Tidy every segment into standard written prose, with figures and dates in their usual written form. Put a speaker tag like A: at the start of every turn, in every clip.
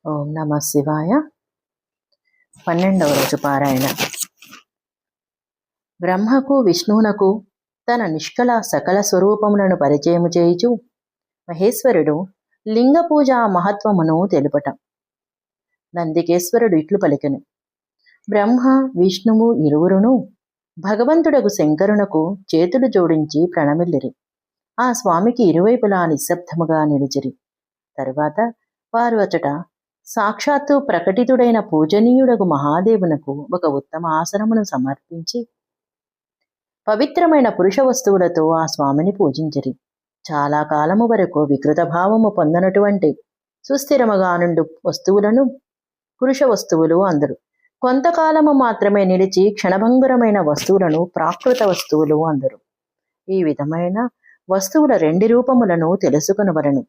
A: ఓం నమ శివాయ. 12వ రోజు పారాయణ. బ్రహ్మకు విష్ణువునకు తన నిష్కల సకల స్వరూపములను పరిచయము చేయుచు మహేశ్వరుడు లింగ పూజ మహత్వమును తెలుపట. నందికేశ్వరుడు ఇట్లు పలికెను. బ్రహ్మ విష్ణువు ఇరువురును భగవంతుడగు శంకరునకు చేతులు జోడించి ప్రణమిల్లిరి. ఆ స్వామికి ఇరువైపులా నిశ్శబ్దముగా నిలిచిరి. తరువాత వారు అచట సాక్షాత్తు ప్రకటితుడైన పూజనీయుడగు మహాదేవునకు ఒక ఉత్తమ ఆసనమును సమర్పించి పవిత్రమైన పురుష వస్తువులతో ఆ స్వామిని పూజించిరి. చాలా కాలము వరకు వికృత భావము పొందనటువంటి సుస్థిరముగా నుండు వస్తువులను పురుష వస్తువులు అందరు. కొంతకాలము మాత్రమే నిలిచి క్షణభంగురమైన వస్తువులను ప్రాకృత వస్తువులు అందరు. ఈ విధమైన వస్తువుల రెండు రూపములను తెలుసుకొనవలెను.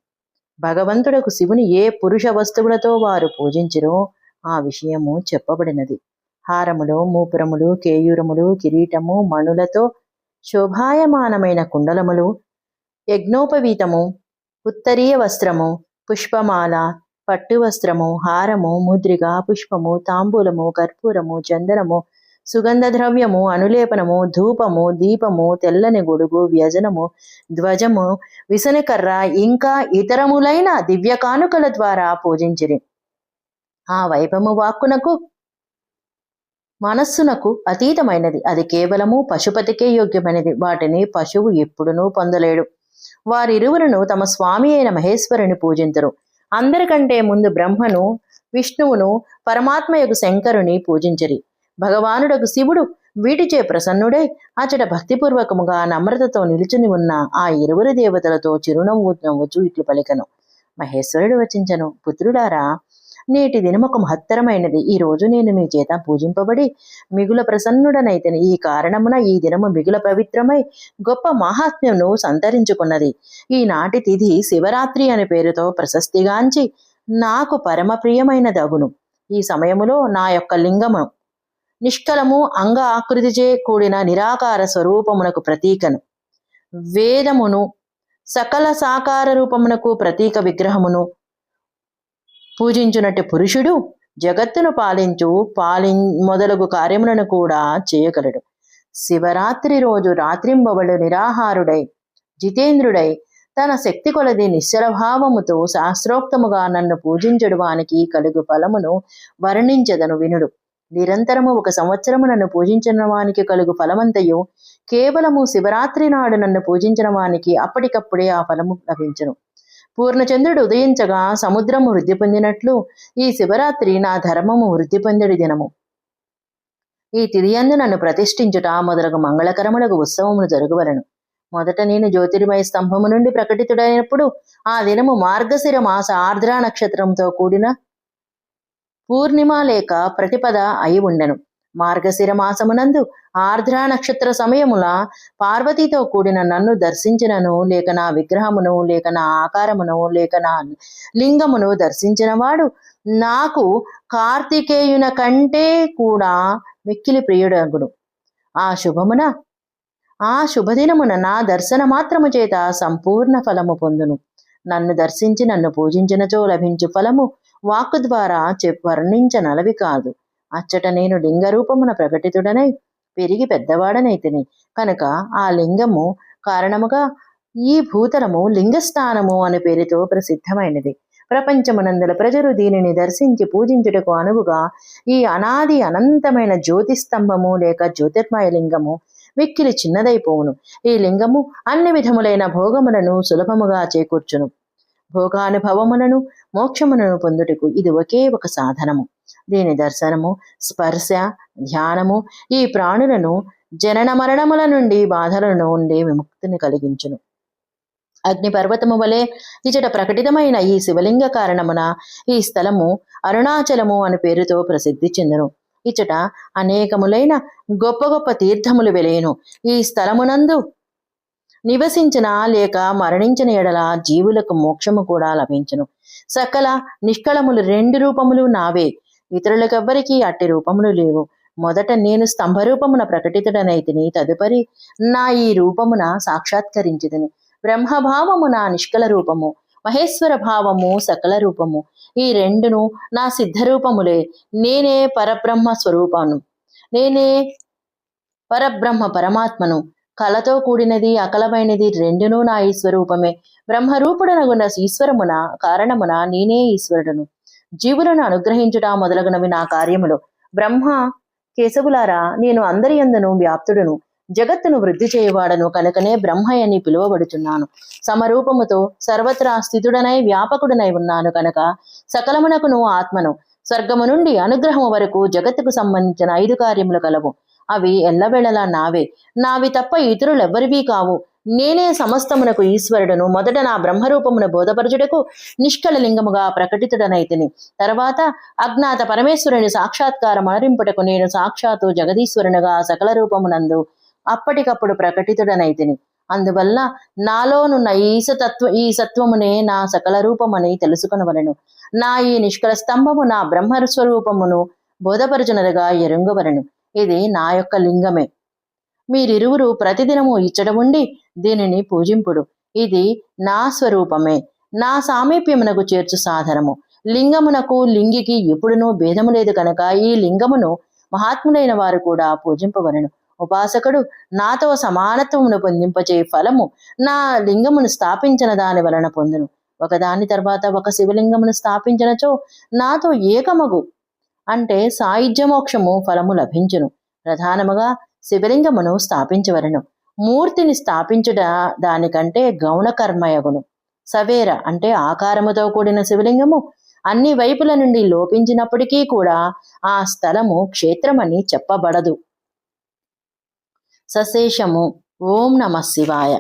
A: భగవంతుడకు శివుని ఏ పురుష వస్తువులతో వారు పూజించిరో ఆ విషయము చెప్పబడినది. హారములు, మూపురములు, కేయూరములు, కిరీటము, మణులతో శోభాయమానమైన కుండలములు, యజ్ఞోపవీతము, ఉత్తరీయ వస్త్రము, పుష్పమాల, పట్టు వస్త్రము, హారము, ముద్రిక, పుష్పము, తాంబూలము, కర్పూరము, చందనము, సుగంధ ద్రవ్యము, అనులేపనము, ధూపము, దీపము, తెల్లని గొడుగు, వ్యజనము, ధ్వజము, విసనకర్ర ఇంకా ఇతరములైన దివ్య కానుకల ద్వారా పూజించిరి. ఆ వైభవము వాక్కునకు మనస్సునకు అతీతమైనది. అది కేవలము పశుపతికే యోగ్యమైనది. వాటిని పశువు ఎప్పుడునూ పొందలేడు. వారిరువురును తమ స్వామి అయిన మహేశ్వరుని పూజింతురు. అందరికంటే ముందు బ్రహ్మను, విష్ణువును, పరమాత్మయగు శంకరుని పూజించిరి. భగవానుడకు శివుడు వీటిచే ప్రసన్నుడై అచట భక్తిపూర్వకముగా నమ్రతతో నిలుచుని ఉన్న ఆ ఇరువురు దేవతలతో చిరునవ్వు నవ్వుచూ ఇట్లు పలికెను. మహేశ్వరుడు వచించెను. పుత్రుడారా, నేటి దినమొక మహత్తరమైనది. ఈ రోజు నేను మీ చేత పూజింపబడి మిగుల ప్రసన్నుడనైతేని. ఈ కారణమున ఈ దినము మిగుల పవిత్రమై గొప్ప మహాత్మ్యమును సంతరించుకున్నది. ఈనాటి తిథి శివరాత్రి అనే పేరుతో ప్రశస్తిగాంచి నాకు పరమ ప్రియమైనదగును. ఈ సమయములో నా యొక్క లింగము నిష్కలము అంగ ఆకృతిచే కూడిన నిరాకార స్వరూపమునకు ప్రతీకను, వేదమును సకల సాకార రూపమునకు ప్రతీక విగ్రహమును పూజించునట్టు పురుషుడు జగత్తును మొదలగు కార్యములను కూడా చేయగలడు. శివరాత్రి రోజు రాత్రింబవళ్ళు నిరాహారుడై జితేంద్రుడై తన శక్తి కొలది నిశ్చలభావముతో శాస్త్రోక్తముగా నన్ను పూజించడు వానికి కలుగు ఫలమును వర్ణించదను వినుడు. నిరంతరము 1 సంవత్సరము నన్ను పూజించిన వానికి కలుగు ఫలమంతయు కేవలము శివరాత్రి నాడు నన్ను పూజించిన వానికి అప్పటికప్పుడే ఆ ఫలము లభించును. పూర్ణచంద్రుడు ఉదయించగా సముద్రము వృద్ధి పొందినట్లు ఈ శివరాత్రి నా ధర్మము వృద్ధి పొందడి దినము. ఈ తిథియందు నన్ను ప్రతిష్ఠించుట మొదలగు మంగళకరములకు ఉత్సవమును జరుగువలను. మొదట నేను జ్యోతిర్మయ స్తంభము నుండి ప్రకటితుడైనప్పుడు ఆ దినము మార్గశిర మాస ఆర్ద్రా నక్షత్రంతో కూడిన పూర్ణిమ లేక ప్రతిపద అయి ఉండెను. మార్గశిర మాసమునందు ఆర్ద్రా నక్షత్ర సమయముల పార్వతీతో కూడిన నన్ను దర్శించినను లేక నా విగ్రహమును లేక నా ఆకారమును లేక నా లింగమును దర్శించిన వాడు నాకు కార్తికేయున కంటే కూడా మిక్కిలి ప్రియుడగుడు. ఆ శుభదినమున నా దర్శన మాత్రము చేత సంపూర్ణ ఫలము పొందును. నన్ను దర్శించి నన్ను పూజించినచో లభించు ఫలము వాక్కు ద్వారా వర్ణించనలవి కాదు. అచ్చట నేను లింగరూపమున ప్రకటితుడనై పెరిగి పెద్దవాడనైతిని కనుక ఆ లింగము కారణముగా ఈ భూతలము లింగస్థానము అనే పేరుతో ప్రసిద్ధమైనది. ప్రపంచమునందుల ప్రజలు దీనిని దర్శించి పూజించుటకు అనువుగా ఈ అనాది అనంతమైన జ్యోతిస్తంభము లేక జ్యోతిర్మయ లింగము మిక్కిలి చిన్నదైపోవును. ఈ లింగము అన్ని విధములైన భోగములను సులభముగా చేకూర్చును. భోగానుభవములను మోక్షములను పొందుటకు ఇది ఒకే ఒక సాధనము. దీని దర్శనము, స్పర్శ, ధ్యానము ఈ ప్రాణులను జనన మరణముల నుండి బాధల నుండి విముక్తిని కలిగించును. అగ్నిపర్వతము వలె ఇచట ప్రకటితమైన ఈ శివలింగ కారణమున ఈ స్థలము అరుణాచలము అనే పేరుతో ప్రసిద్ధి చెందును. ఇచట అనేకములైన గొప్ప గొప్ప తీర్థములు వెలేను. ఈ స్థలమునందు నివసించిన లేక మరణించిన ఎడల జీవులకు మోక్షము కూడా లభించును. సకల నిష్కళములు 2 రూపములు నావే. ఇతరులకెవ్వరికీ అట్టి రూపములు లేవు. మొదట నేను స్తంభరూపమున ప్రకటితుడనైతిని. తదుపరి నా ఈ రూపమున సాక్షాత్కరించితిని. బ్రహ్మభావము నా నిష్కల రూపము, మహేశ్వర భావము సకల రూపము. ఈ రెండును నా సిద్ధరూపములే. నేనే పరబ్రహ్మ స్వరూపాను, నేనే పరబ్రహ్మ పరమాత్మను. కలతో కూడినది అకలమైనది రెండునూ నా ఈశ్వరూపమే. బ్రహ్మరూపుడనగున్న ఈశ్వరమున కారణమున నేనే ఈశ్వరుడును. జీవులను అనుగ్రహించుట మొదలగునవి నా కార్యములు. బ్రహ్మ కేశవులారా, నేను అందరి యందును వ్యాప్తుడును, జగత్తును వృద్ధి చేయవాడను కనుకనే బ్రహ్మయని పిలువబడుచున్నాను. సమరూపముతో సర్వత్రా స్థితుడనై వ్యాపకుడనై ఉన్నాను కనుక సకలమునకును ఆత్మను. స్వర్గము నుండి అనుగ్రహము వరకు జగత్తుకు సంబంధించిన 5 కార్యములు కలవు. అవి ఎల్లవేళలా నావే, నావి తప్ప ఇతరులెవ్వరివీ కావు. నేనే సమస్తమునకు ఈశ్వరుడును. మొదట నా బ్రహ్మరూపమును బోధపరచుటకు నిష్కళ లింగముగా ప్రకటితుడనైతిని. తర్వాత అజ్ఞాత పరమేశ్వరుని సాక్షాత్కారం అనరింపుటకు నేను సాక్షాత్తు జగదీశ్వరునిగా సకల రూపమునందు అప్పటికప్పుడు ప్రకటితుడనైతిని. అందువల్ల నాలోనున్న ఈ సత్వమునే నా సకల రూపమని తెలుసుకొనవలెను. నా ఈ నిష్కల స్తంభము నా బ్రహ్మస్వరూపమును బోధపరచునదిగా ఎరుంగవలెను. ఇది నా యొక్క లింగమే. మీరిరువురు ప్రతిదినము ఇచ్చట ఉండి దీనిని పూజింపుడు. ఇది నా స్వరూపమే, నా సామీప్యమునకు చేర్చు సాధనము. లింగమునకు లింగికి ఎప్పుడునూ భేదము లేదు కనుక ఈ లింగమును మహాత్ములైన వారు కూడా పూజింపవలెను. ఉపాసకుడు నాతో సమానత్వమును పొందింపచే ఫలము నా లింగమును స్థాపించిన దాని వలన పొందును. ఒకదాని తర్వాత ఒక శివలింగమును స్థాపించినచో నాతో ఏకమగు అంటే సాయుధ్యమోక్షము ఫలము లభించును. ప్రధానముగా శివలింగమును స్థాపించవలను. మూర్తిని స్థాపించుట దానికంటే గౌణ కర్మయగును. సవేర అంటే ఆకారముతో కూడిన శివలింగము అన్ని వైపుల నుండి లోపించినప్పటికీ కూడా ఆ స్థలము క్షేత్రమని చెప్పబడదు. సశేషము. ఓం నమః శివాయ.